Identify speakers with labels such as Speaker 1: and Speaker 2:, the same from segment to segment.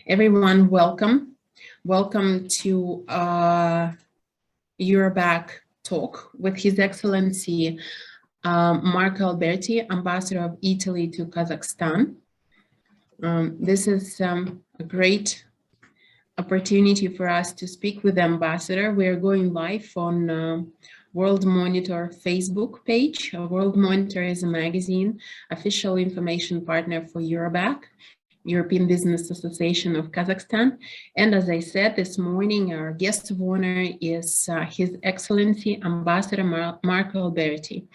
Speaker 1: Everyone, welcome. Welcome to EUROBAK talk with His Excellency Marco Alberti, Ambassador of Italy to Kazakhstan. This is a great opportunity for us to speak with the Ambassador. We are going live on World Monitor Facebook page. World Monitor is a magazine, official information partner for EUROBAK, European Business Association of Kazakhstan. And as I said this morning, our guest of honor is His Excellency Ambassador Marco Alberti.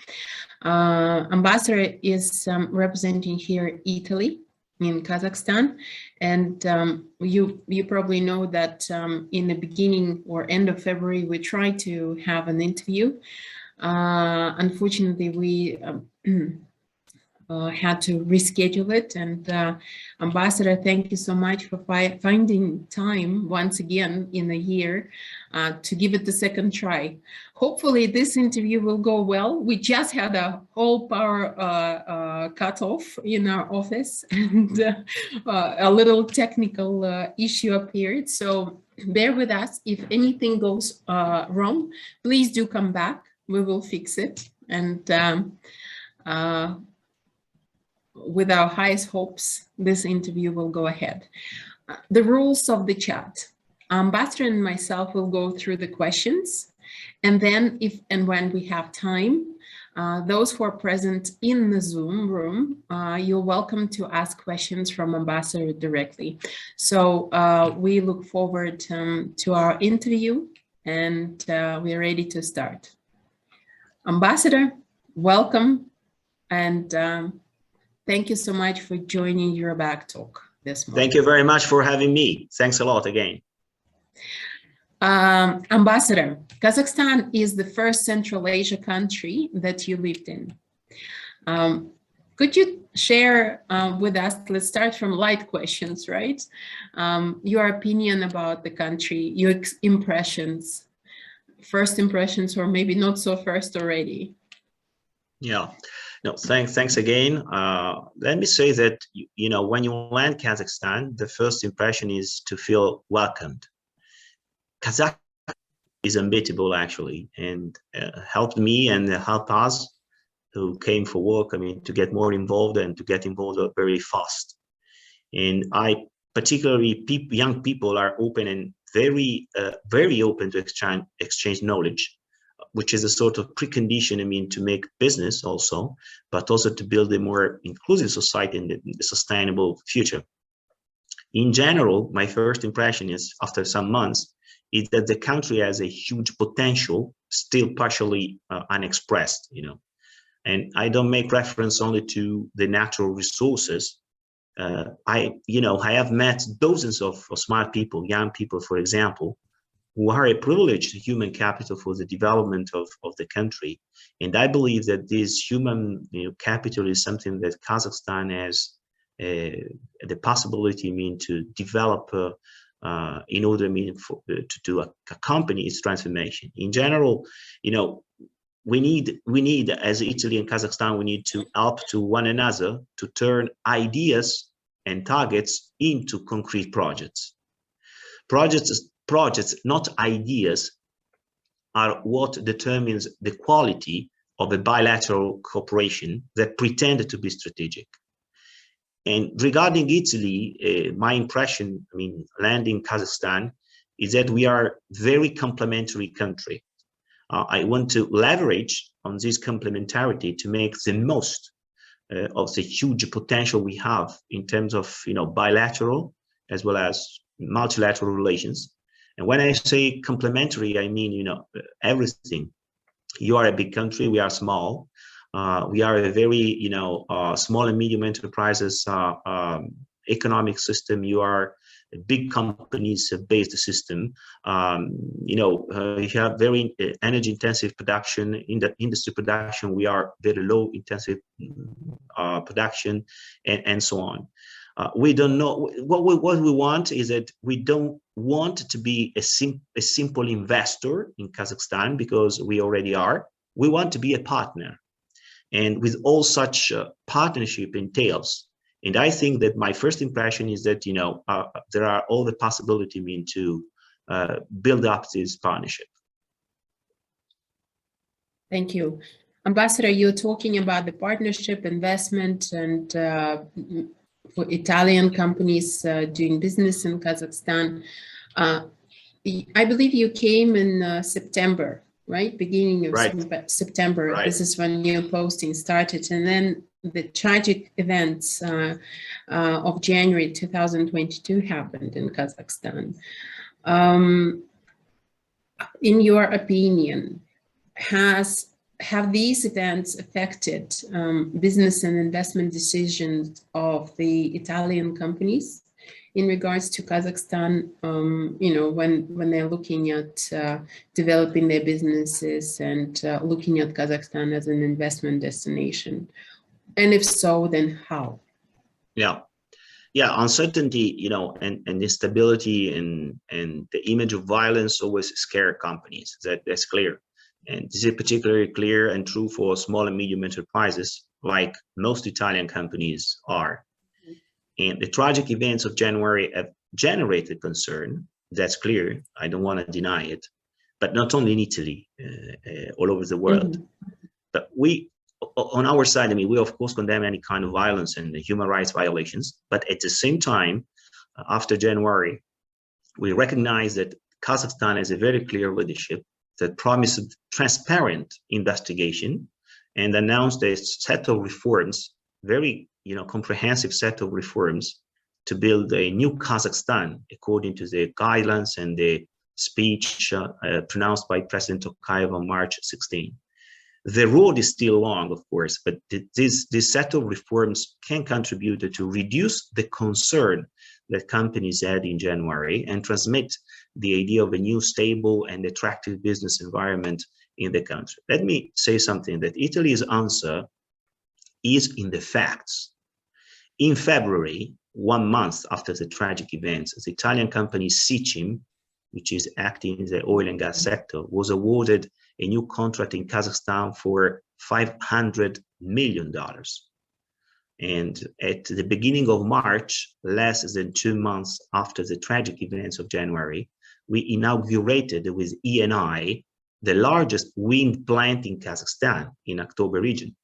Speaker 1: Ambassador is representing here Italy in Kazakhstan. And you probably know that in the beginning or end of February, we tried to have an interview. Unfortunately, we had to reschedule it. And Ambassador, thank you so much for finding time once again in a year to give it the second try. Hopefully this interview will go well. We just had a whole power cut off in our office and a little technical issue appeared. So bear with us. If anything goes wrong, please do come back. We will fix it. And with our highest hopes, this interview will go ahead. The rules of the chat. Ambassador and myself will go through the questions, and then if and when we have time, those who are present in the Zoom room, you're welcome to ask questions from Ambassador directly. So we look forward to our interview, and we are ready to start. Ambassador, welcome, and thank you so much for joining EUROBAK talk this morning.
Speaker 2: Thank you very much for having me. Thanks a lot again.
Speaker 1: Ambassador, Kazakhstan is the first Central Asia country that you lived in. Could you share with us, let's start from light questions, right? Your opinion about the country, your impressions, first impressions, or maybe not so first already.
Speaker 2: Yeah. No, thanks again. Let me say that, you know, when you land Kazakhstan, the first impression is to feel welcomed. Kazakhstan is unbeatable, actually, and helped me and helped us who came for work, I mean, to get more involved and to get involved very fast. And particularly young people are open and very open to exchange knowledge, which is a sort of precondition, I mean, to make business also, but also to build a more inclusive society and a sustainable future. In general, my first impression is, after some months, is that the country has a huge potential, still partially unexpressed, you know. And I don't make reference only to the natural resources. I have met dozens of smart people, young people, for example, who are a privileged human capital for the development of the country. And I believe that this human capital is something that Kazakhstan has the possibility, I mean, to develop in order, I mean, to accompany its transformation. In general, you know, we need, as Italy and Kazakhstan, we need to help to one another to turn ideas and targets into concrete projects. Projects, not ideas, are what determines the quality of a bilateral cooperation that pretended to be strategic. And regarding Italy, my impression, I mean, landing Kazakhstan, is that we are a very complementary country. I want to leverage on this complementarity to make the most of the huge potential we have in terms of, you know, bilateral as well as multilateral relations. And when I say complementary, I mean, you know, everything. You are a big country, we are small. We are a very, you know, small and medium enterprises economic system. You are a big companies based system. You know, you have very energy intensive production. In the industry production, we are very low intensive production, and so on. We don't know what we want is that we don't want to be a simple investor in Kazakhstan, because we already are. We want to be a partner, and with all such partnership entails And I think that my first impression is that, there are all the possibility to build up this partnership.
Speaker 1: Thank you. Ambassador, you're talking about the partnership, investment, and for Italian companies doing business in Kazakhstan. I believe you came in September, right? Beginning of September.
Speaker 2: Right.
Speaker 1: This is when your posting started. And then the tragic events of January 2022 happened in Kazakhstan. In your opinion, have these events affected business and investment decisions of the Italian companies in regards to Kazakhstan, when they're looking at developing their businesses and looking at Kazakhstan as an investment destination? And if so, then how?
Speaker 2: Yeah, uncertainty, and instability and the image of violence always scare companies. That's clear. And this is particularly clear and true for small and medium enterprises, like most Italian companies are. And the tragic events of January have generated concern. That's clear. I don't want to deny it. But not only in Italy, all over the world. But we, on our side, we of course condemn any kind of violence and human rights violations. But at the same time, after January, we recognize that Kazakhstan has a very clear leadership that promised transparent investigation and announced a set of reforms, very comprehensive set of reforms to build a new Kazakhstan according to the guidelines and the speech pronounced by President Tokayev on March 16. The road is still long, of course, but this set of reforms can contribute to reduce the concern that companies had in January and transmit the idea of a new stable and attractive business environment in the country. Let me say something, that Italy's answer is in the facts. In February, 1 month after the tragic events, the Italian company Sicim, which is acting in the oil and gas sector, was awarded a new contract in Kazakhstan for $500 million. And at the beginning of March, less than 2 months after the tragic events of January, we inaugurated with ENI the largest wind plant in Kazakhstan in October region.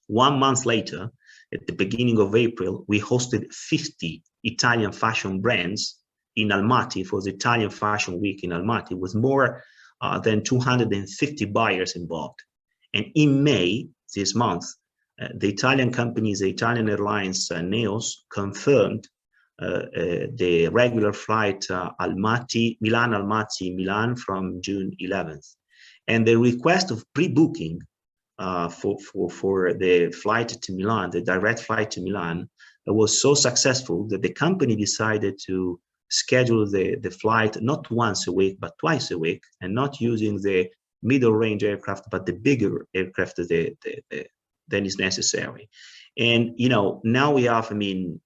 Speaker 2: 1 month later, at the beginning of April, we hosted 50 Italian fashion brands in Almaty for the Italian Fashion Week in Almaty, with more than 250 buyers involved. And in May, this month, the Italian companies, the Italian airlines Neos, confirmed the regular flight Milan from June 11th. And the request of pre-booking for the flight to Milan, the direct flight to Milan, was so successful that the company decided to schedule the flight not once a week, but twice a week, and not using the middle range aircraft, but the bigger aircraft than is necessary. And now we have, in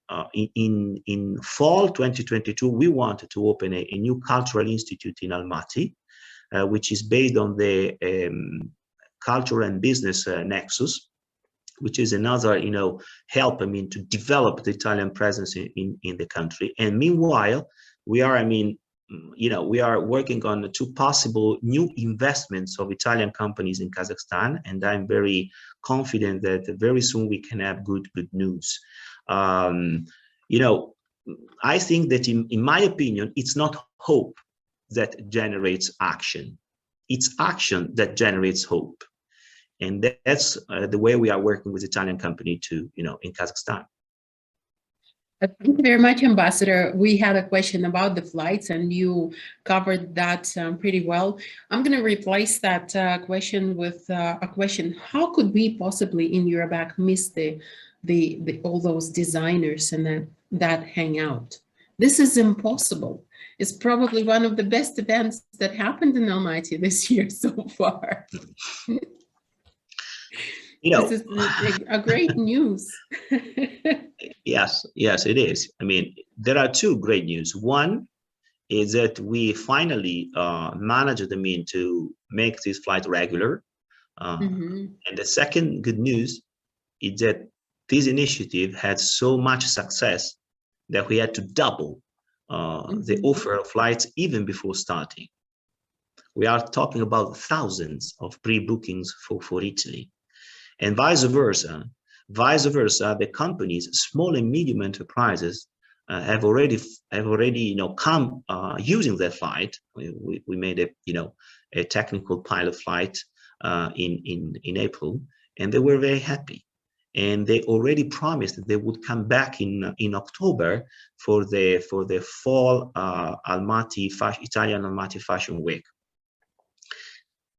Speaker 2: fall 2022, we wanted to open a new cultural institute in Almaty, which is based on the culture and business nexus, which is another, help, to develop the Italian presence in the country. And meanwhile, we are, we are working on 2 possible new investments of Italian companies in Kazakhstan, and I'm very confident that very soon we can have good news. I think that in my opinion, it's not hope that generates action. It's action that generates hope. And that's the way we are working with Italian company too, in Kazakhstan.
Speaker 1: Thank you very much, Ambassador. We had a question about the flights, and you covered that pretty well. I'm going to replace that question with a question: how could we possibly in EUROBAK miss the all those designers and that hangout? This is impossible. It's probably one of the best events that happened in Almaty this year so far. This is a great news.
Speaker 2: Yes, it is. There are 2 great news. One is that we finally managed to make this flight regular. And the second good news is that this initiative had so much success that we had to double the offer of flights even before starting. We are talking about thousands of pre-bookings for Italy, and vice versa. The companies, small and medium enterprises, have already come using their flight. We made a technical pilot flight in April, and they were very happy. And they already promised that they would come back in October for the fall Italian Almaty Fashion Week.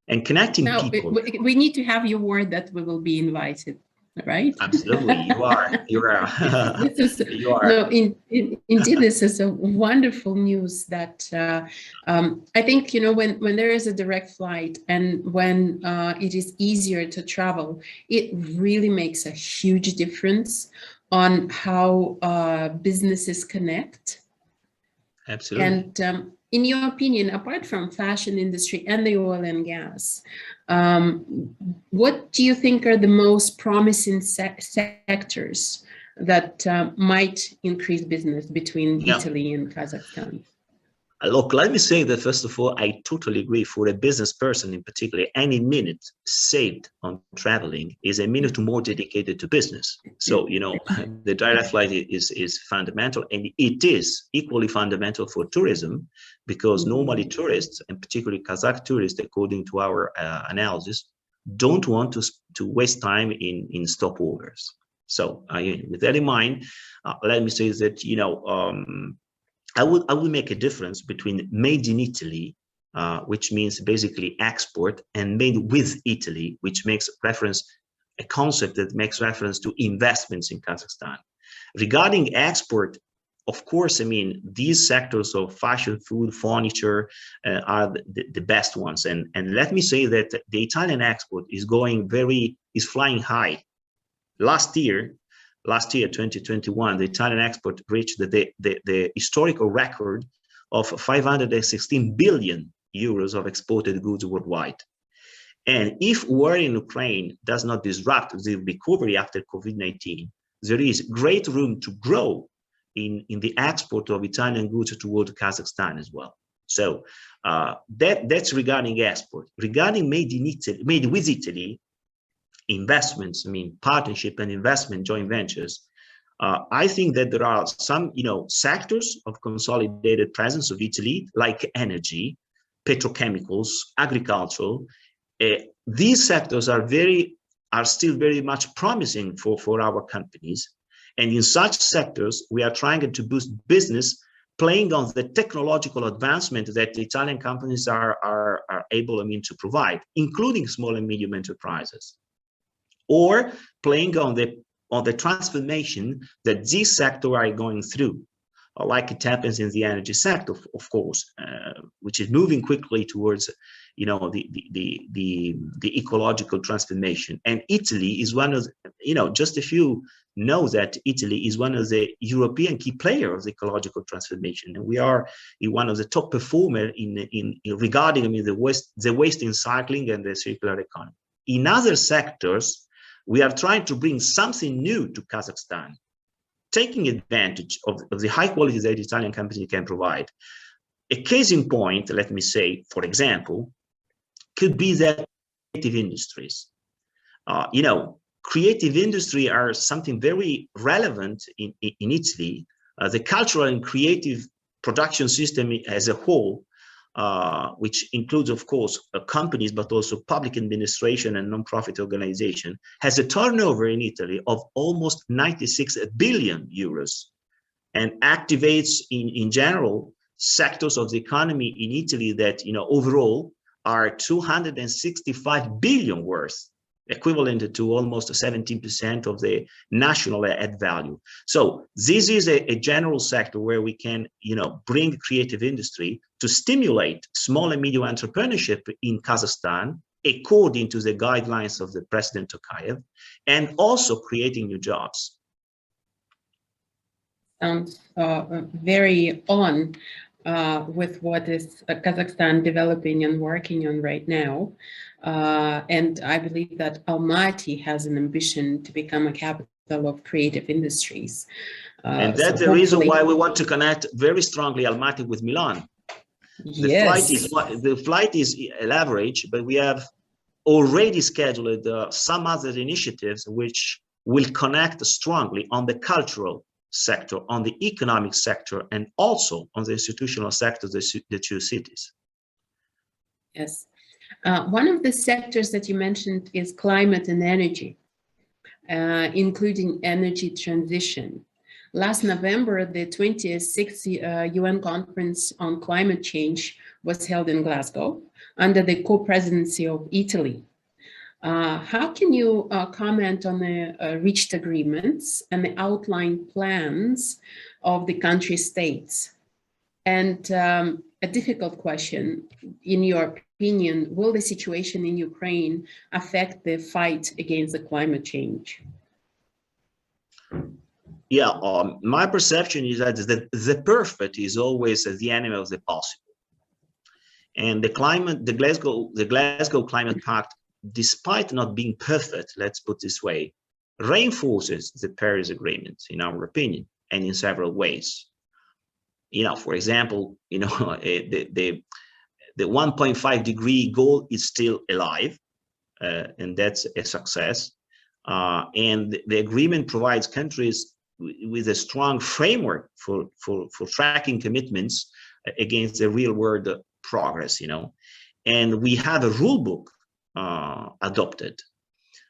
Speaker 2: And connecting
Speaker 1: now,
Speaker 2: people.
Speaker 1: We need to have your word that we will be invited, right?
Speaker 2: Absolutely, you are. You are. You are.
Speaker 1: No, indeed, this is a wonderful news that I think, when there is a direct flight and when it is easier to travel, it really makes a huge difference on how businesses connect.
Speaker 2: Absolutely.
Speaker 1: And in your opinion, apart from fashion industry and the oil and gas, what do you think are the most promising sectors that might increase business between Italy and Kazakhstan?
Speaker 2: Look, let me say that first of all, I totally agree. For a business person in particular, any minute saved on traveling is a minute more dedicated to business. So, the direct flight is fundamental, and it is equally fundamental for tourism, because normally tourists, and particularly Kazakh tourists, according to our analysis, don't want to waste time in stopovers. So, with that in mind, let me say that, I would make a difference between made in Italy, which means basically export, and made with Italy, which makes a concept that makes reference to investments in Kazakhstan. Regarding export, of course, these sectors of fashion, food, furniture are the best ones. And let me say that the Italian export is flying high. Last year, 2021, the Italian export reached the historical record of 516 billion euros of exported goods worldwide. And if war in Ukraine does not disrupt the recovery after COVID-19, there is great room to grow in the export of Italian goods toward Kazakhstan as well. So that's regarding export. Regarding made with Italy, investments, partnership and investment joint ventures, I think that there are some, sectors of consolidated presence of Italy, like energy, petrochemicals, agricultural. These sectors are still very much promising for our companies. And in such sectors, we are trying to boost business, playing on the technological advancement that the Italian companies are able, to provide, including small and medium enterprises, or playing on the transformation that this sector are going through, like it happens in the energy sector, of course, which is moving quickly towards, the ecological transformation. And Italy is one of, just if you know that Italy is one of the European key players of the ecological transformation, and we are one of the top performers in regarding, the waste recycling and the circular economy. In other sectors, we are trying to bring something new to Kazakhstan, taking advantage of the high quality that Italian company can provide. A case in point, let me say, for example, could be that creative industries. Creative industry are something very relevant in Italy. The cultural and creative production system as a whole, which includes, of course, companies, but also public administration and non-profit organization, has a turnover in Italy of almost 96 billion euros, and activates in general sectors of the economy in Italy that, overall are 265 billion worth, equivalent to almost 17% of the national add value. So this is a general sector where we can, bring creative industry to stimulate small and medium entrepreneurship in Kazakhstan, according to the guidelines of the President Tokayev, and also creating new jobs.
Speaker 1: Sounds very on with what is Kazakhstan developing and working on right now. And I believe that Almaty has an ambition to become a capital of creative industries.
Speaker 2: And
Speaker 1: So
Speaker 2: that's the reason
Speaker 1: hopefully,
Speaker 2: why we want to connect very strongly Almaty with Milan.
Speaker 1: yes.
Speaker 2: The flight is average, but we have already scheduled some other initiatives which will connect strongly on the cultural sector, on the economic sector, and also on the institutional sector, the two cities.
Speaker 1: Yes. One of the sectors that you mentioned is climate and energy, including energy transition. Last November, the 26th UN Conference on Climate Change was held in Glasgow under the co-presidency of Italy. How can you comment on the reached agreements and the outlined plans of the country states? And a difficult question, in your opinion, will the situation in Ukraine affect the fight against the climate change?
Speaker 2: Yeah, my perception is that the perfect is always the enemy of the possible. And the Glasgow Climate Pact, despite not being perfect, let's put this way, reinforces the Paris Agreement, in our opinion, and in several ways. For example, the 1.5 degree goal is still alive, and that's a success. And the agreement provides countries with a strong framework for tracking commitments against the real world progress, and we have a rule book adopted.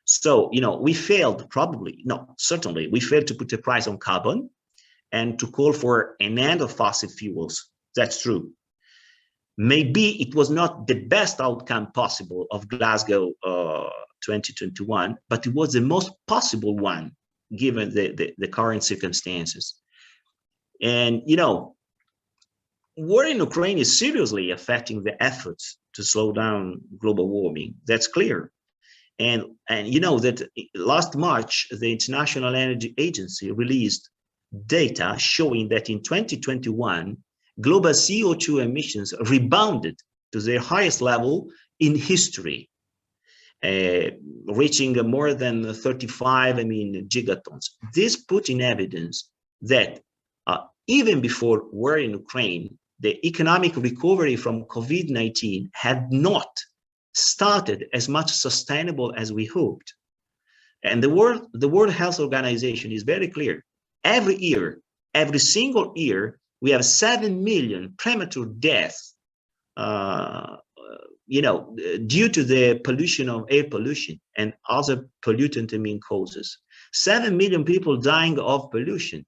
Speaker 2: So, we failed certainly we failed to put a price on carbon and to call for an end of fossil fuels. That's true. Maybe it was not the best outcome possible of Glasgow 2021, but it was the most possible one given the current circumstances. And, war in Ukraine is seriously affecting the efforts to slow down global warming. That's clear. And that last March, the International Energy Agency released data showing that in 2021, global CO2 emissions rebounded to their highest level in history, reaching more than 35 gigatons. This put in evidence that even before war in Ukraine, the economic recovery from COVID-19 had not started as much sustainable as we hoped. And the World Health Organization is very clear. Every year, every single year, we have 7 million premature deaths, due to the pollution of air pollution and other pollutant causes. 7 million people dying of pollution,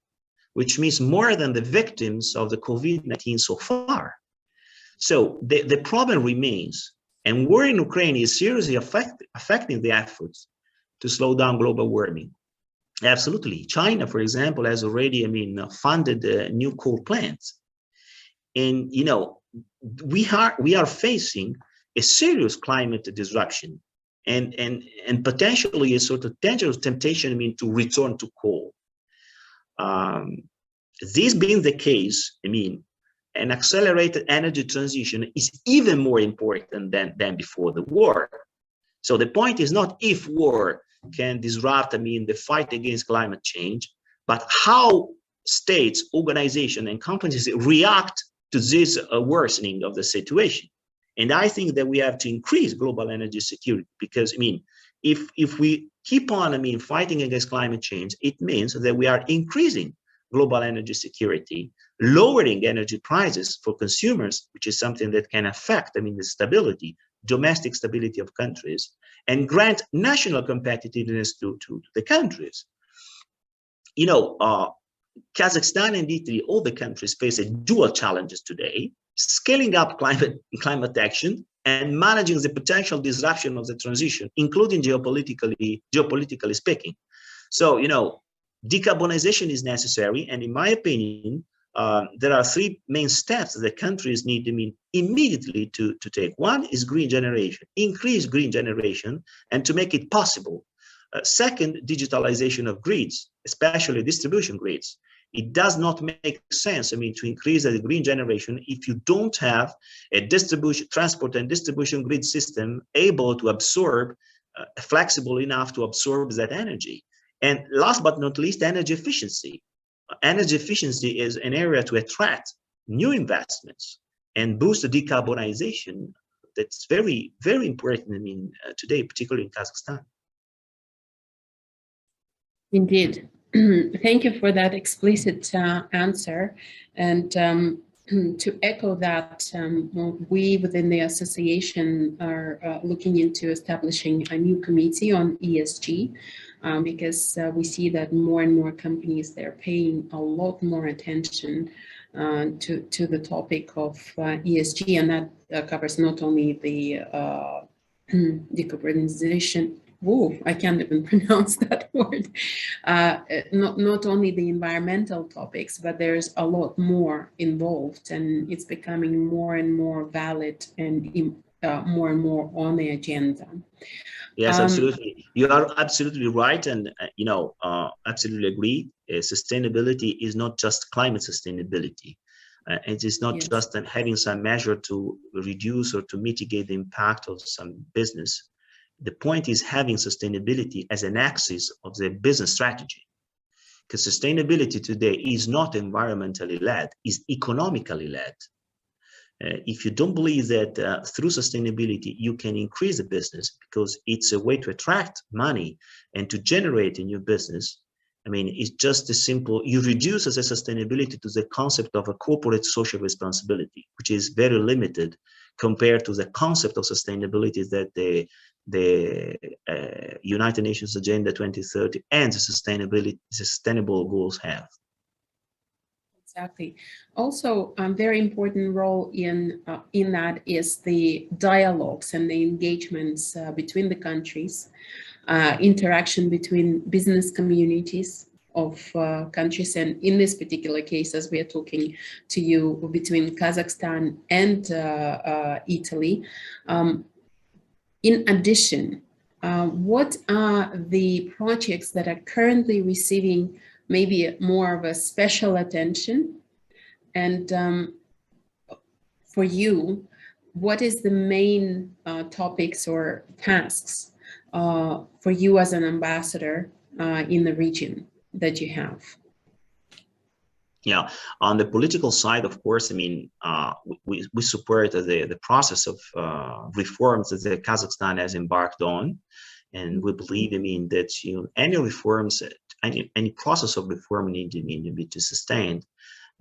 Speaker 2: which means more than the victims of the COVID-19 so far. So the problem remains, and war in Ukraine is seriously affecting the efforts to slow down global warming. Absolutely. China, for example, has already, funded new coal plants. And, we are facing a serious climate disruption and potentially a sort of dangerous temptation, to return to coal. This being the case, an accelerated energy transition is even more important than before the war. So the point is not if war can disrupt, the fight against climate change, but how states, organizations, and companies react to this worsening of the situation. And I think that we have to increase global energy security because, if we keep on, fighting against climate change, it means that we are increasing global energy security, lowering energy prices for consumers, which is something that can affect, the stability, domestic stability of countries, and grant national competitiveness to the countries. Kazakhstan and Italy, all the countries face a dual challenges today: scaling up climate action and managing the potential disruption of the transition, including geopolitically speaking. So, decarbonization is necessary, and in my opinion, there are three main steps that countries need immediately to take. One is green generation, increase green generation, and to make it possible. Second, digitalization of grids, especially distribution grids. It does not make sense, to increase the green generation if you don't have a transport and distribution grid system able to absorb, flexible enough to absorb that energy. And last but not least, energy efficiency. Energy efficiency is an area to attract new investments and boost the decarbonization. That's very, very important, I mean, today, particularly in Kazakhstan.
Speaker 1: Indeed. Thank you for that explicit answer. And to echo that, we within the association are looking into establishing a new committee on ESG, because we see that more and more companies, they're paying a lot more attention to the topic of ESG, and that covers not only the decarbonization. Whoa, I can't even pronounce that word. Not only the environmental topics, but there's a lot more involved, and it's becoming more and more valid and more on the agenda.
Speaker 2: Yes, absolutely. You are absolutely right, and absolutely agree. Sustainability is not just climate sustainability. It is not just having some measure to reduce or to mitigate the impact of some business. The point is having sustainability as an axis of the business strategy, because sustainability today is not environmentally led, is economically led. If you don't believe that through sustainability you can increase the business because it's a way to attract money and to generate a new business, I mean, it's just as simple. You reduce as a sustainability to the concept of a corporate social responsibility, which is very limited compared to the concept of sustainability that the United Nations Agenda 2030 and the sustainable goals have.
Speaker 1: Exactly. Also, a very important role in that is the dialogues and the engagements between the countries, interaction between business communities of countries, and in this particular case, as we are talking to you, between Kazakhstan and Italy. In addition, what are the projects that are currently receiving maybe more of a special attention? And for you, what is the main topics or tasks for you as an ambassador in the region that you have?
Speaker 2: Yeah, on the political side, of course, I mean, we support the process of reforms that Kazakhstan has embarked on. And we believe, I mean, that any reforms, any process of reform need to be sustained.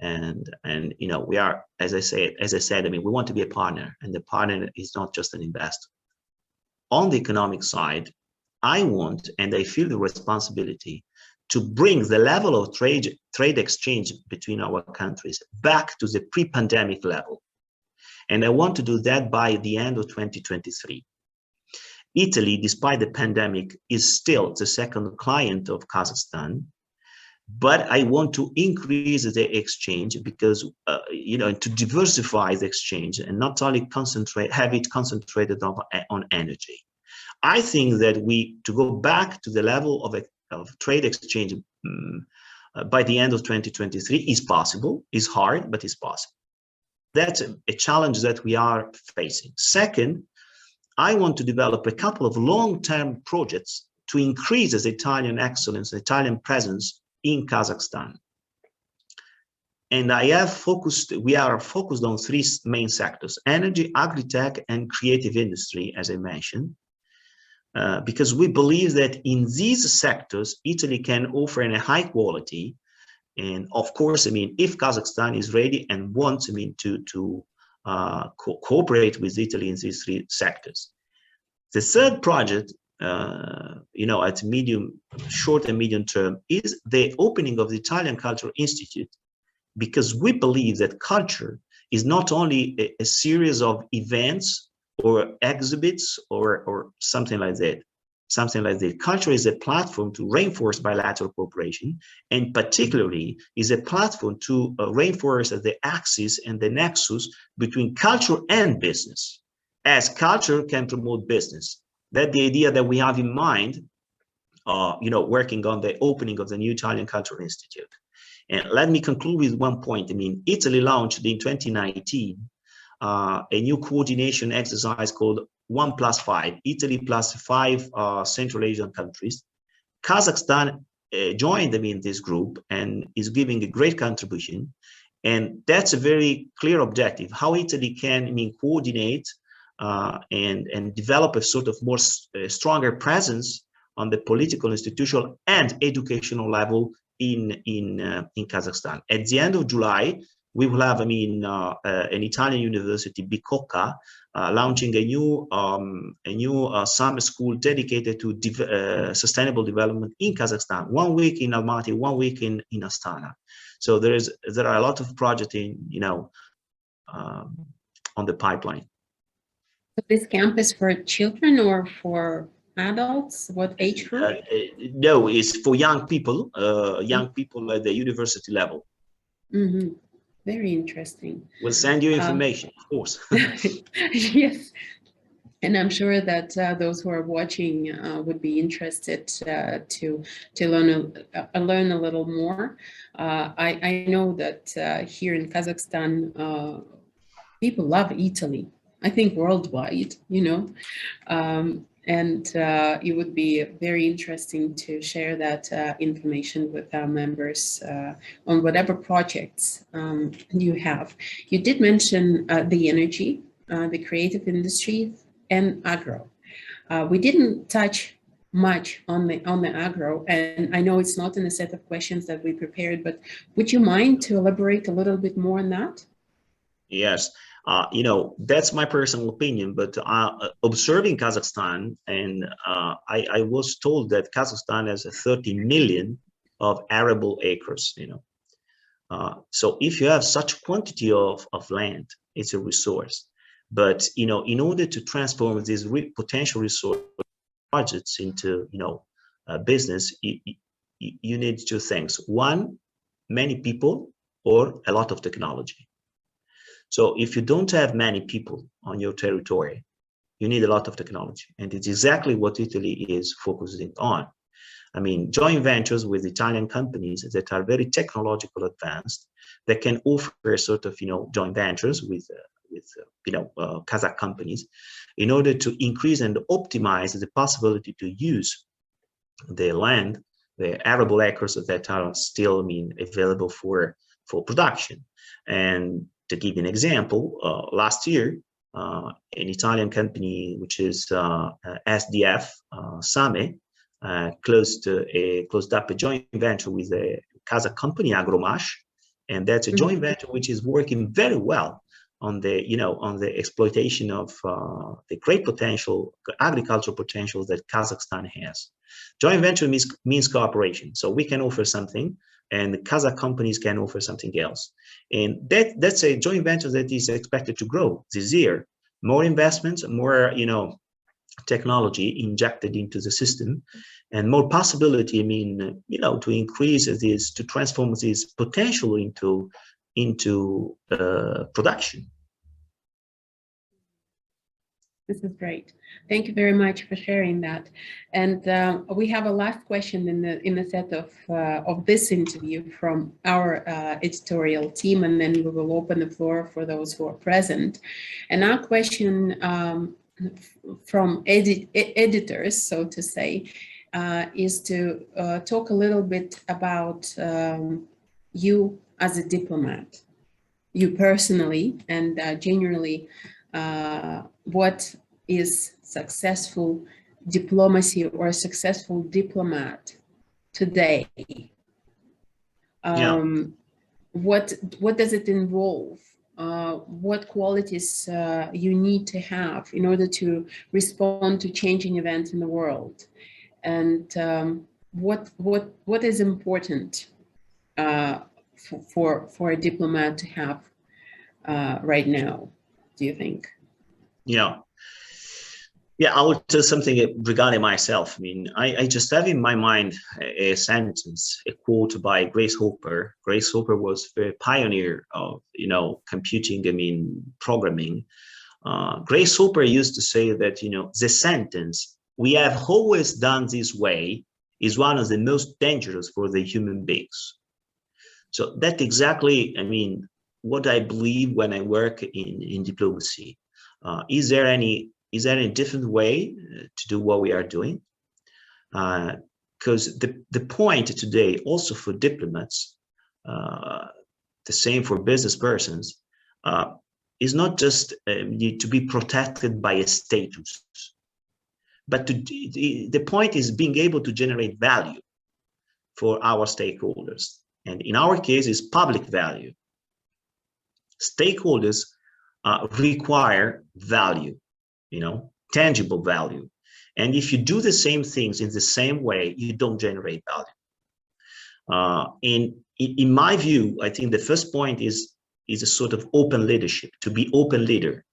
Speaker 2: And we are, as I said, I mean, we want to be a partner, and the partner is not just an investor. On the economic side, I want, and I feel the responsibility to bring the level of trade exchange between our countries back to the pre-pandemic level. And I want to do that by the end of 2023. Italy, despite the pandemic, is still the second client of Kazakhstan, but I want to increase the exchange because, to diversify the exchange and not only have it concentrated on energy. I think that to go back to the level of trade exchange by the end of 2023 is possible. It's hard, but it's possible. That's a challenge that we are facing. Second, I want to develop a couple of long-term projects to increase the Italian excellence, the Italian presence in Kazakhstan. And we are focused on three main sectors: energy, agri-tech, and creative industry, as I mentioned. Because we believe that in these sectors, Italy can offer a high quality. And of course, I mean, if Kazakhstan is ready and wants, I mean, to cooperate with Italy in these three sectors. The third project, at short and medium term, is the opening of the Italian Cultural Institute, because we believe that culture is not only a series of events or exhibits or something like that. Culture is a platform to reinforce bilateral cooperation, and particularly is a platform to reinforce the axis and the nexus between culture and business, as culture can promote business. That's the idea that we have in mind, working on the opening of the new Italian Cultural Institute. And let me conclude with one point. I mean, Italy launched in 2019 a new coordination exercise called 1+5, Italy plus 5 Central Asian countries. Kazakhstan joined, I mean, this group and is giving a great contribution. And that's a very clear objective, how Italy can, I mean, coordinate and develop a sort of more stronger presence on the political, institutional, and educational level in Kazakhstan. At the end of July, we will have, I mean, an Italian university, Bicocca, launching a new summer school dedicated to sustainable development in Kazakhstan. 1 week in Almaty, 1 week in Astana. So there are a lot of projects in, you know, on the pipeline.
Speaker 1: This camp is for children or for adults? What age group?
Speaker 2: No, it's for young people at the university level.
Speaker 1: Mm-hmm. Very interesting.
Speaker 2: We'll send you information, of course.
Speaker 1: Yes, and I'm sure that those who are watching would be interested to learn a little more. I know that here in Kazakhstan, people love Italy. I think worldwide, you know. And it would be very interesting to share that information with our members on whatever projects you have. You did mention the energy, the creative industries, and agro. We didn't touch much on the agro, and I know it's not in the set of questions that we prepared, but would you mind to elaborate a little bit more on that?
Speaker 2: Yes. You know, that's my personal opinion, but observing Kazakhstan, and I was told that Kazakhstan has 30 million of arable acres, you know. So if you have such quantity of land, it's a resource. But, you know, in order to transform these potential resource projects into, you know, business, you need two things. One, many people, or a lot of technology. So if you don't have many people on your territory, you need a lot of technology. And it's exactly what Italy is focusing on. I mean, joint ventures with Italian companies that are very technological advanced, that can offer sort of, you know, joint ventures with you know, Kazakh companies, in order to increase and optimize the possibility to use the land, the arable acres that are still, I mean, available for production. And to give you an example, last year, an Italian company, which is SDF, Same, closed up a joint venture with a Kazakh company, Agromash, and that's a joint venture which is working very well on the, you know, on the exploitation of the great potential, agricultural potential that Kazakhstan has. Joint venture means cooperation. So we can offer something, and the Kazakh companies can offer something else. And that's a joint venture that is expected to grow this year. More investments, more, you know, technology injected into the system, and more possibility, I mean, you know, to increase this, to transform this potential into production.
Speaker 1: This is great. Thank you very much for sharing that. And we have a last question in the set of this interview from our editorial team, and then we will open the floor for those who are present. And our question from editors, so to say, is to talk a little bit about you as a diplomat, you personally, and generally, what is successful diplomacy or a successful diplomat today? What does it involve? What qualities you need to have in order to respond to changing events in the world, and what is important for a diplomat to have right now, do you think?
Speaker 2: Yeah, I will tell something regarding myself. I mean, I just have in my mind a sentence, a quote by Grace Hopper. Grace Hopper was a pioneer of, you know, computing, I mean, programming. Grace Hopper used to say that, you know, the sentence, "We have always done this way," is one of the most dangerous for the human beings. So that's exactly, I mean, what I believe when I work in diplomacy. Is there any different way to do what we are doing? because the point today, also for diplomats, the same for business persons, is not just to be protected by a status, but the point is being able to generate value for our stakeholders. And in our case, is public value. Stakeholders require value, tangible value. And if you do the same things in the same way, you don't generate value. In my view, I think the first point is a sort of open leadership, to be open leader.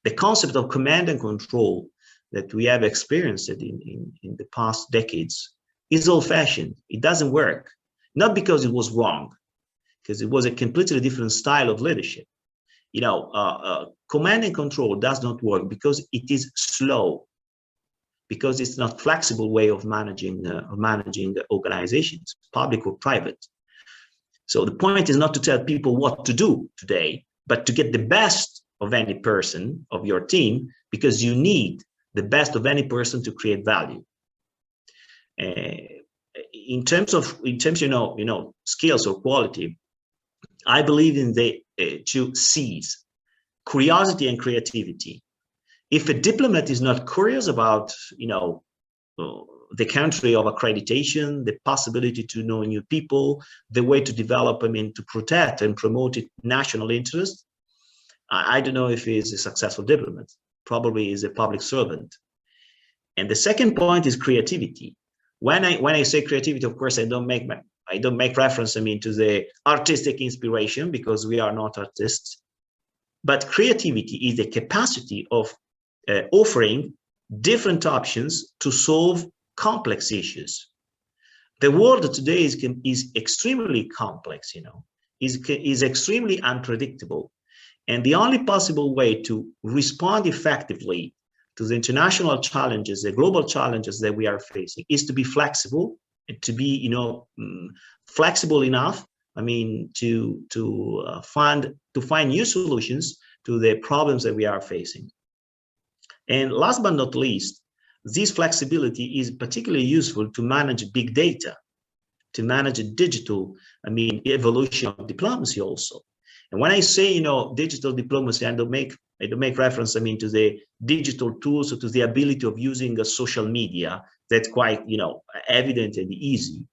Speaker 2: The concept of command and control that we have experienced in the past decades is old-fashioned. It doesn't work, not because it was wrong, because it was a completely different style of leadership. Command and control does not work because it is slow, because it's not flexible way of managing organizations, public or private. So the point is not to tell people what to do today, but to get the best of any person of your team, because you need the best of any person to create value. In terms skills or quality, I believe in the two C's: curiosity and creativity. If a diplomat is not curious about, the country of accreditation, the possibility to know new people, the way to develop, to protect and promote national interest, I don't know if he's a successful diplomat. Probably is a public servant. And the second point is creativity. When I say creativity, of course, I don't make reference, to the artistic inspiration, because we are not artists. But creativity is the capacity of offering different options to solve complex issues. The world today is extremely complex, is extremely unpredictable. And the only possible way to respond effectively to the international challenges, the global challenges that we are facing, is to be flexible, and to be, flexible enough, to find new solutions to the problems that we are facing. And last but not least, this flexibility is particularly useful to manage big data, to manage a digital, evolution of diplomacy also. And when I say, digital diplomacy, I don't make reference, to the digital tools or to the ability of using a social media. That's quite, evident and easy.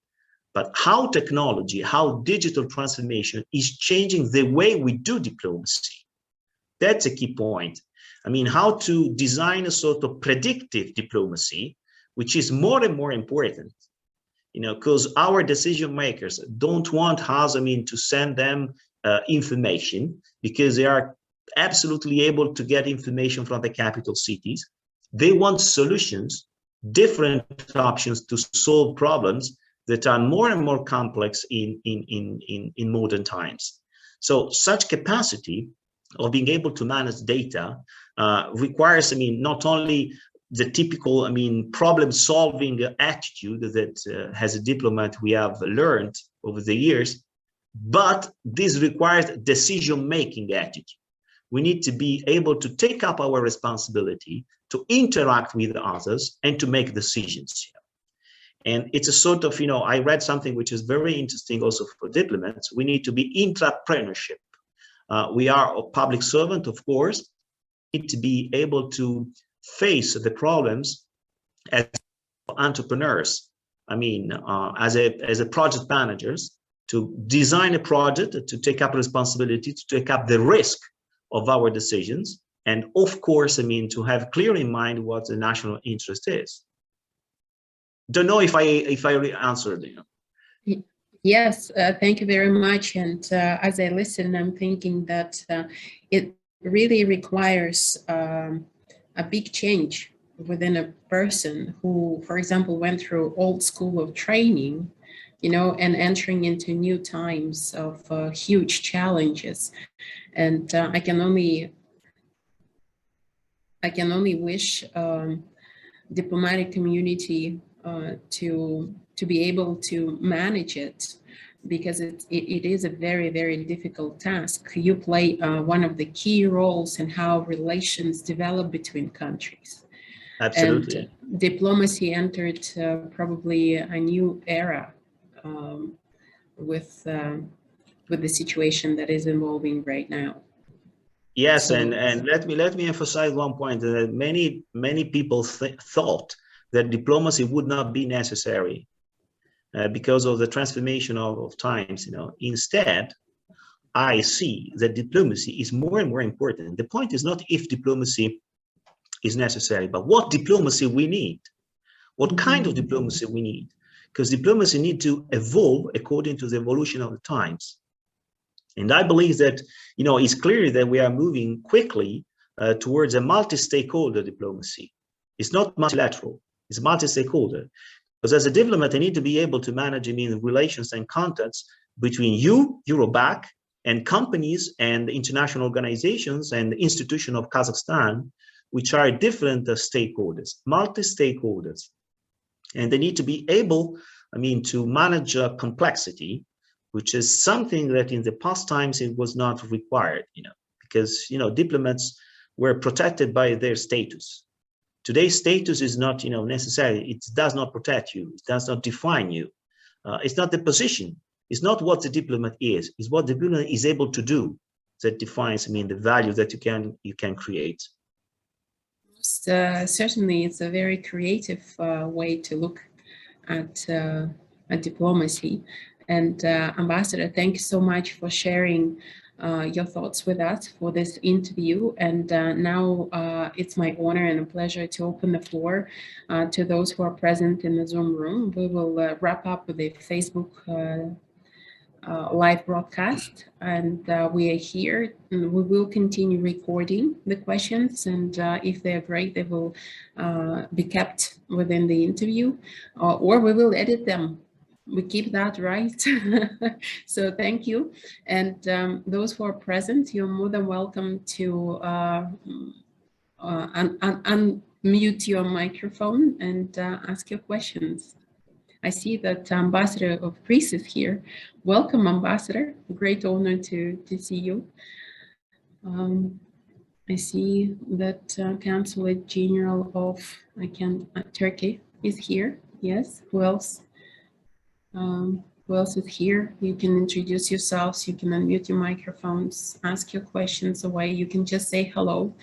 Speaker 2: But how technology, how digital transformation is changing the way we do diplomacy. That's a key point. How to design a sort of predictive diplomacy, which is more and more important, because our decision makers don't want us, to send them information, because they are absolutely able to get information from the capital cities. They want solutions, different options to solve problems that are more and more complex in modern times. So such capacity of being able to manage data requires, not only the typical, problem-solving attitude that as a diplomat we have learned over the years, but this requires decision-making attitude. We need to be able to take up our responsibility, to interact with others, and to make decisions. And it's a sort of, I read something which is very interesting also for diplomats. We need to be intrapreneurship. We are a public servant, of course, need to be able to face the problems as entrepreneurs. As a project managers, to design a project, to take up responsibility, to take up the risk of our decisions, and of course, to have clear in mind what the national interest is. Don't know if I answered you.
Speaker 1: Yes, thank you very much. And as I listen, I'm thinking that it really requires a big change within a person who, for example, went through old school of training, and entering into new times of huge challenges. And I can only wish diplomatic community to be able to manage it, because it is a very, very difficult task. You play one of the key roles in how relations develop between countries.
Speaker 2: Absolutely.
Speaker 1: And diplomacy entered probably a new era with the situation that is evolving right now.
Speaker 2: Yes,
Speaker 1: So,
Speaker 2: and let me emphasize one point that many people thought that diplomacy would not be necessary because of the transformation of times. Instead, I see that diplomacy is more and more important. The point is not if diplomacy is necessary, but what diplomacy we need, what kind of diplomacy we need, because diplomacy needs to evolve according to the evolution of the times. And I believe that, it's clear that we are moving quickly towards a multi-stakeholder diplomacy. It's not multilateral, it's multi-stakeholder. Because as a diplomat, I need to be able to manage, relations and contacts between you, EUROBAK, and companies and international organizations and the institution of Kazakhstan, which are different stakeholders, multi-stakeholders. And they need to be able, to manage complexity, which is something that in the past times it was not required, because, diplomats were protected by their status. Today's status is not, necessary. It does not protect you. It does not define you. It's not the position. It's not what the diplomat is. It's what the diplomat is able to do that defines, the value that you can create.
Speaker 1: Certainly, it's a very creative way to look at diplomacy. And Ambassador, thank you so much for sharing your thoughts with us for this interview. And now it's my honor and a pleasure to open the floor to those who are present in the Zoom room. We will wrap up with a Facebook live broadcast, and we are here, and we will continue recording the questions, and if they're great, they will be kept within the interview, or we will edit them. We keep that right. So thank you. And those who are present, you're more than welcome to unmute your microphone and ask your questions. I see that Ambassador of Greece is here. Welcome, Ambassador. Great honor to see you. I see that Consulate General of Turkey is here. Yes. Who else? Who else is here? You can introduce yourselves. You can unmute your microphones, ask your questions away. You can just say hello.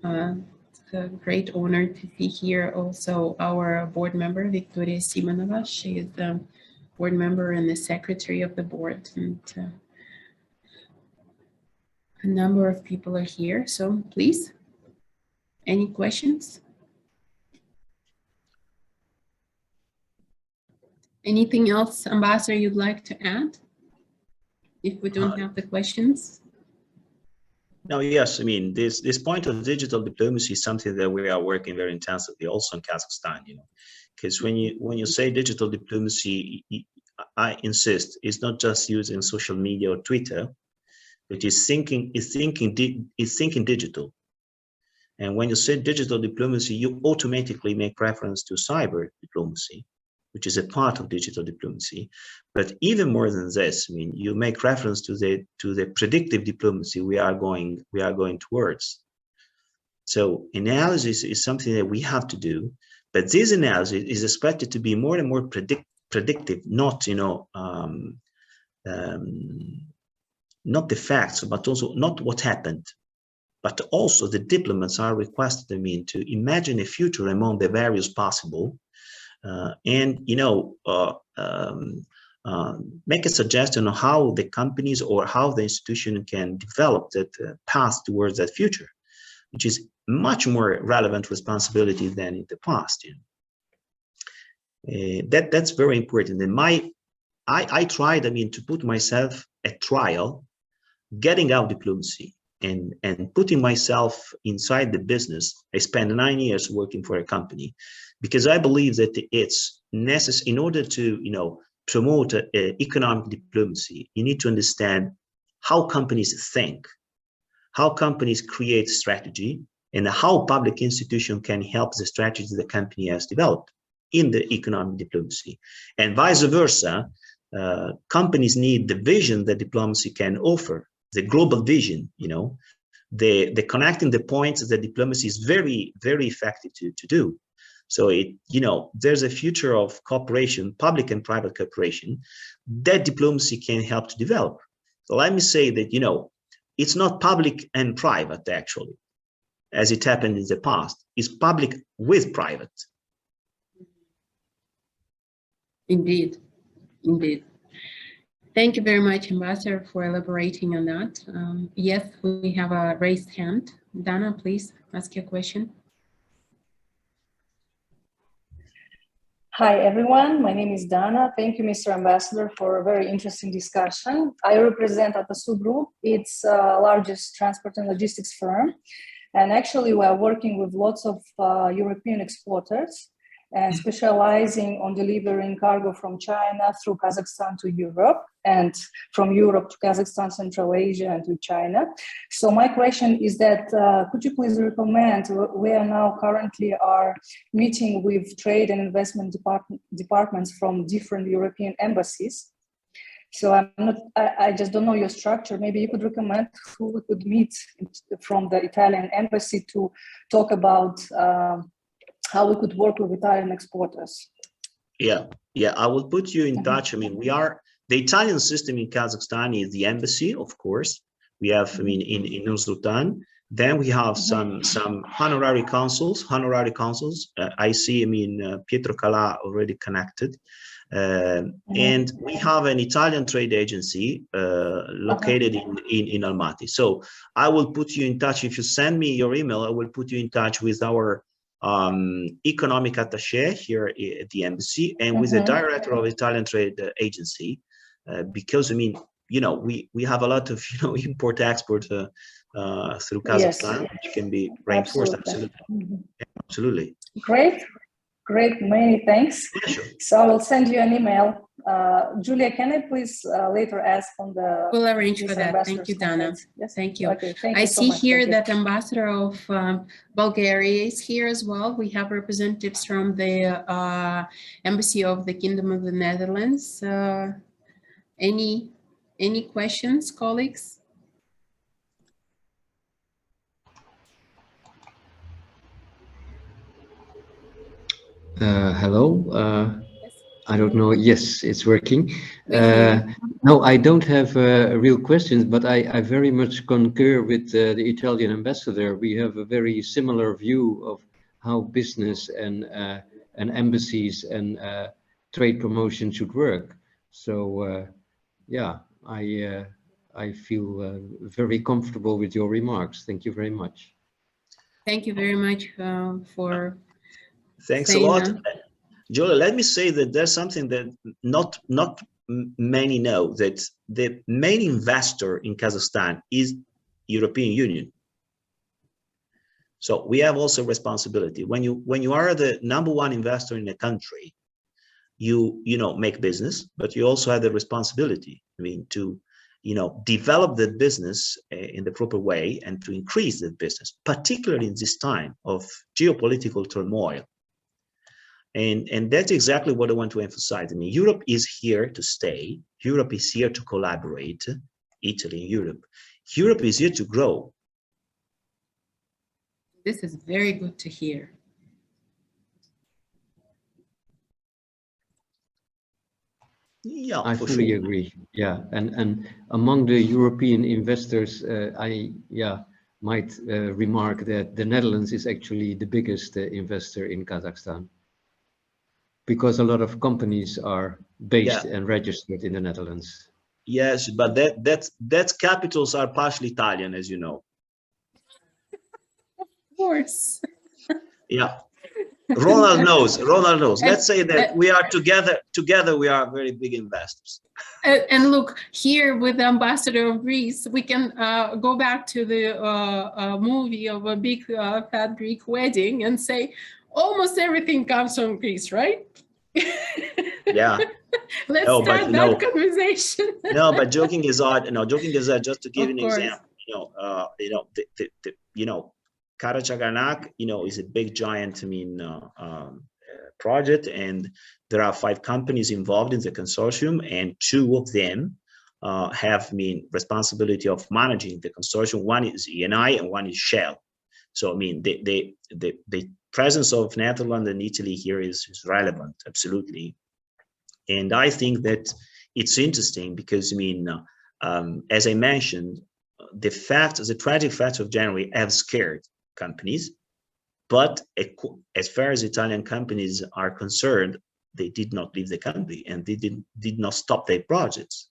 Speaker 1: It's a great honor to see here also our board member, Victoria Simonova. She is the board member and the secretary of the board. And a number of people are here. So please, any questions? Anything else, Ambassador, you'd like to add? If we don't have the questions?
Speaker 2: No, yes, this point of digital diplomacy is something that we are working very intensively also in Kazakhstan, because when you say digital diplomacy, I insist, it's not just using social media or Twitter, but it's thinking digital. And when you say digital diplomacy, you automatically make reference to cyber diplomacy, which is a part of digital diplomacy. But even more than this, you make reference to the predictive diplomacy we are going towards. So analysis is something that we have to do, but this analysis is expected to be more and more predictive, not not the facts, but also not what happened, but also the diplomats are requested, to imagine a future among the various possible. And make a suggestion on how the companies or how the institution can develop that path towards that future, which is much more relevant responsibility than in the past. That's very important. And I tried, to put myself at trial, getting out diplomacy and putting myself inside the business. I spent 9 years working for a company, because I believe that it's necessary in order to, promote economic diplomacy. You need to understand how companies think, how companies create strategy, and how public institution can help the strategy the company has developed in the economic diplomacy, and vice versa. Companies need the vision that diplomacy can offer, the global vision, the connecting the points that diplomacy is very, very effective to do. So there's a future of cooperation, public and private cooperation, that diplomacy can help to develop. So let me say that, it's not public and private actually, as it happened in the past. It's public with private.
Speaker 1: Indeed, indeed. Thank you very much, Ambassador, for elaborating on that. Yes, we have a raised hand. Dana, please ask your question.
Speaker 3: Hi, everyone. My name is Dana. Thank you, Mr. Ambassador, for a very interesting discussion. I represent Atasu Group. It's the largest transport and logistics firm. And actually, we are working with lots of European exporters and specializing on delivering cargo from China through Kazakhstan to Europe, and from Europe to Kazakhstan, Central Asia, and to China. So my question is that, could you please recommend, we are now currently are meeting with trade and investment departments from different European embassies. So I just don't know your structure. Maybe you could recommend who we could meet from the Italian embassy to talk about how we could work with Italian exporters.
Speaker 2: Yeah, I will put you in touch. I mean, the Italian system in Kazakhstan is the embassy, of course. We have, in Nur-Sultan. Then we have some honorary consuls. I see, Pietro Calà already connected. And we have an Italian trade agency located in Almaty. So I will put you in touch. If you send me your email, I will put you in touch with our economic attaché here at the embassy and with the director of Italian trade agency, because we have a lot of import export through Kazakhstan, which can be reinforced. Absolutely.
Speaker 3: Great, many thanks.
Speaker 2: Yeah, sure.
Speaker 3: So I will send you an email. Julia, can I please later ask on the...
Speaker 1: We'll arrange for that. Thank you, Dana.
Speaker 3: Yes?
Speaker 1: Thank you.
Speaker 3: Okay, thank
Speaker 1: I
Speaker 3: you so
Speaker 1: see
Speaker 3: much.
Speaker 1: here that Ambassador of Bulgaria is here as well. We have representatives from the Embassy of the Kingdom of the Netherlands. Any questions, colleagues?
Speaker 4: Hello. I don't know. Yes, it's working. No, I don't have real questions, but I very much concur with the Italian ambassador. We have a very similar view of how business and embassies and trade promotion should work. So, yeah, I feel very comfortable with your remarks. Thank you very much.
Speaker 1: Thank you very much for.
Speaker 2: Thanks a lot. Julia, let me say that there's something that not many know, that the main investor in Kazakhstan is European Union. So we have also responsibility. When you are the #1 investor in a country, you make business, but you also have the responsibility, to develop the business in the proper way and to increase the business, particularly in this time of geopolitical turmoil. And that's exactly what I want to emphasize. Europe is here to stay. Europe is here to collaborate. Italy and Europe. Europe is here to grow.
Speaker 1: This is very good to hear.
Speaker 2: Yeah,
Speaker 4: I fully agree. Yeah, and among the European investors, I might remark that the Netherlands is actually the biggest investor in Kazakhstan, because a lot of companies are based and registered in the Netherlands.
Speaker 2: Yes, but that's capitals are partially Italian, as you know.
Speaker 1: Of course.
Speaker 2: Yeah. Ronald knows. Let's say that we are together we are very big investors.
Speaker 1: And look, here with the ambassador of Greece, we can go back to the movie of a big fat Greek wedding and say almost everything comes from Greece, right?
Speaker 2: Yeah.
Speaker 1: Let's start that conversation.
Speaker 2: No, but joking aside, just to give an example, Karachaganak, is a big giant, project, and there are 5 companies involved in the consortium, and 2 of them have responsibility of managing the consortium. One is ENI and one is Shell. So the presence of Netherlands and Italy here is relevant, absolutely. And I think that it's interesting because as I mentioned, the tragic facts of January have scared companies, but as far as Italian companies are concerned, they did not leave the country and they did not stop their projects.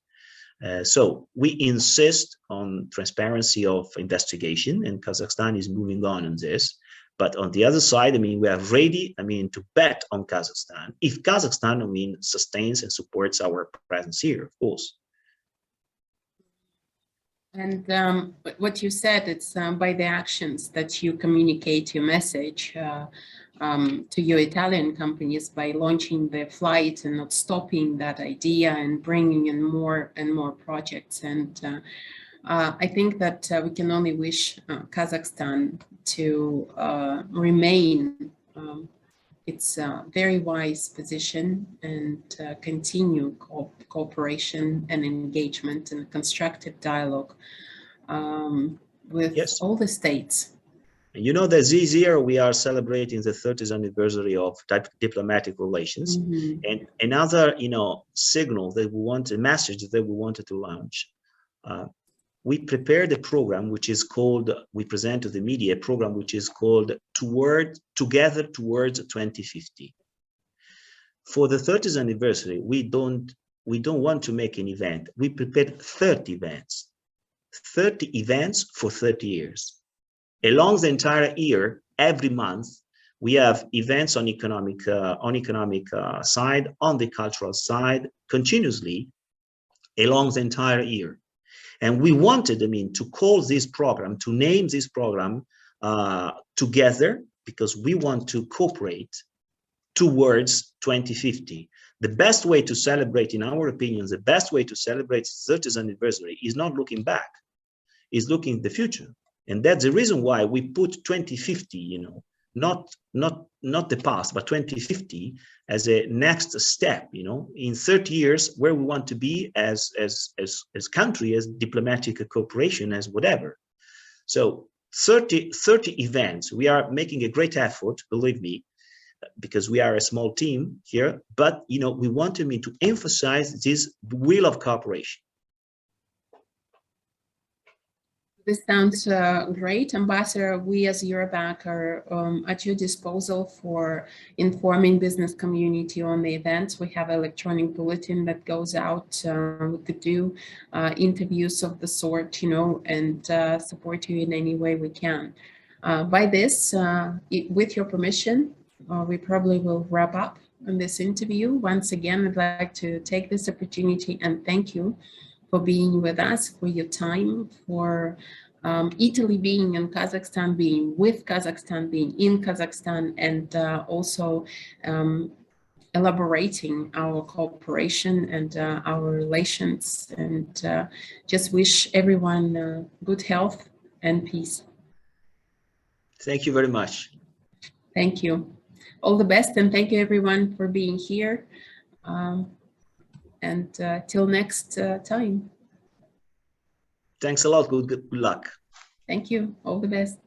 Speaker 2: So we insist on transparency of investigation, and Kazakhstan is moving on this. But on the other side, we are ready, to bet on Kazakhstan if Kazakhstan, sustains and supports our presence here, of course.
Speaker 1: And what you said, it's by the actions that you communicate your message to your Italian companies by launching the flight and not stopping that idea and bringing in more and more projects. And I think that we can only wish Kazakhstan to remain its very wise position and continue cooperation and engagement and constructive dialogue with all the states.
Speaker 2: You know that this year we are celebrating the 30th anniversary of diplomatic relations.
Speaker 1: Mm-hmm.
Speaker 2: And another, signal that a message that we wanted to launch. We prepared a program which is called, we present to the media, a program which is called Together Towards 2050. For the 30th anniversary, we don't want to make an event. We prepared 30 events. 30 events for 30 years. Along the entire year, every month, we have events on economic side, on the cultural side, continuously along the entire year. And we wanted, to call this program, to name this program Together, because we want to cooperate towards 2050. The best way to celebrate, in our opinion, the best way to celebrate the 30th anniversary is not looking back, is looking at the future. And that's the reason why we put 2050, not the past, but 2050 as a next step, in 30 years where we want to be as country, as diplomatic cooperation, as whatever. So 30 events, we are making a great effort, believe me, because we are a small team here, but, we wanted to emphasize this will of cooperation.
Speaker 1: This sounds great, Ambassador. We as EUROBAK are at your disposal for informing business community on the events. We have an electronic bulletin that goes out. We could do interviews of the sort, and support you in any way we can. By this, with your permission, we probably will wrap up on this interview. Once again, I'd like to take this opportunity and thank you for being with us, for your time, for Italy being in Kazakhstan, being with Kazakhstan, being in Kazakhstan, and also elaborating our cooperation and our relations. And just wish everyone good health and peace.
Speaker 2: Thank you very much.
Speaker 1: Thank you. All the best, and thank you everyone for being here. And till next time.
Speaker 2: Thanks a lot. Good luck.
Speaker 1: Thank you. All the best.